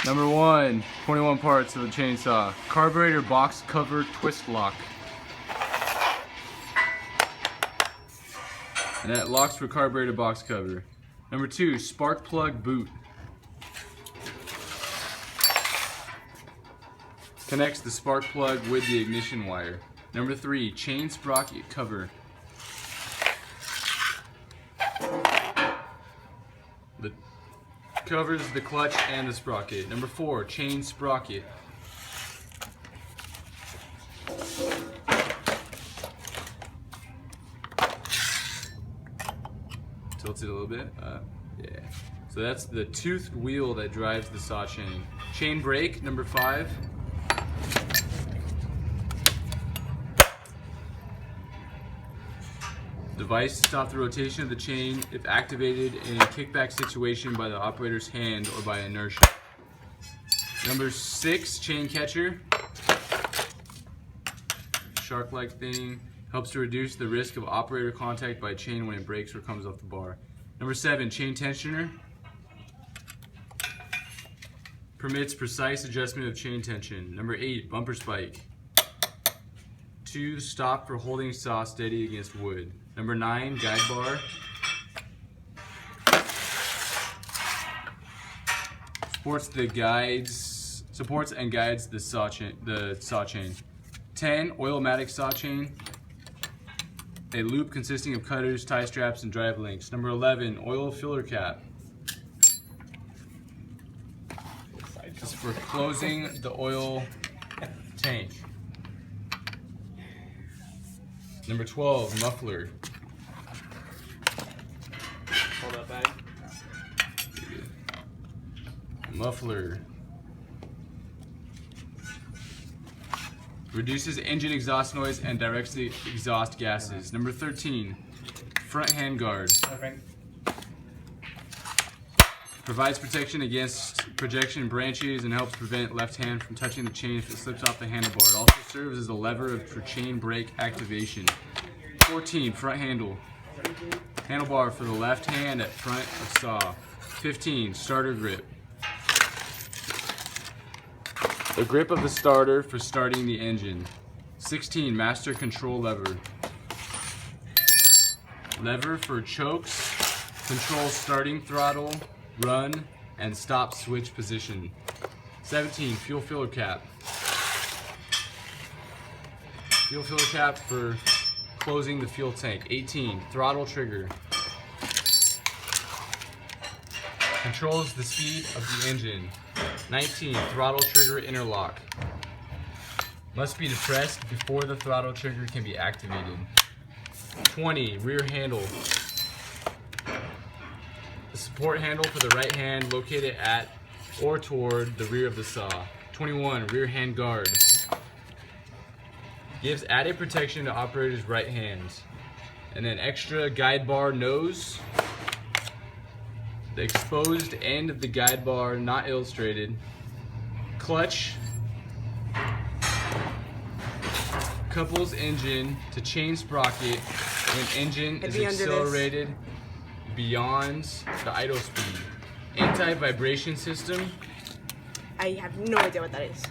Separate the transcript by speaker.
Speaker 1: Number 1, 21 parts of a chainsaw. Carburetor box cover twist lock. And that locks for carburetor box cover. Number 2, spark plug boot. Connects the spark plug with the ignition wire. Number 3, chain sprocket cover. The covers the clutch and the sprocket. Number 4, chain sprocket. Tilt it a little bit. Yeah. So that's the toothed wheel that drives the saw chain. Chain brake, number 5. Device to stop the rotation of the chain if activated in a kickback situation by the operator's hand or by inertia. Number 6, chain catcher. Shark-like thing. Helps to reduce the risk of operator contact by chain when it breaks or comes off the bar. Number 7, chain tensioner. Permits precise adjustment of chain tension. Number 8, bumper spike. To stop for holding saw steady against wood. Number 9, guide bar. Supports and guides the saw chain. 10, oil-matic saw chain. A loop consisting of cutters, tie straps, and drive links. Number 11, oil filler cap. This is for closing the oil tank. Number 12, muffler.
Speaker 2: Hold up, buddy.
Speaker 1: Muffler. Reduces engine exhaust noise and directs the exhaust gases. Number 13, front hand guard.
Speaker 2: Okay.
Speaker 1: Provides protection against projection branches and helps prevent left hand from touching the chain if it slips off the handlebar. It also serves as a lever for chain brake activation. 14, front handle. Handlebar for the left hand at front of saw. 15, starter grip. The grip of the starter for starting the engine. 16, master control lever. Lever for chokes, control starting throttle, run, and stop switch position. 17, fuel filler cap. Fuel filler cap for closing the fuel tank. 18, throttle trigger. Controls the speed of the engine. 19, throttle trigger interlock. Must be depressed before the throttle trigger can be activated. 20, rear handle. The support handle for the right hand located at or toward the rear of the saw. 21, rear hand guard. Gives added protection to operator's right hand. And then extra guide bar nose. The exposed end of the guide bar not illustrated. Clutch. Couples engine to chain sprocket when engine is accelerated beyond the idle speed. Anti-vibration system.
Speaker 3: I have no idea what that is.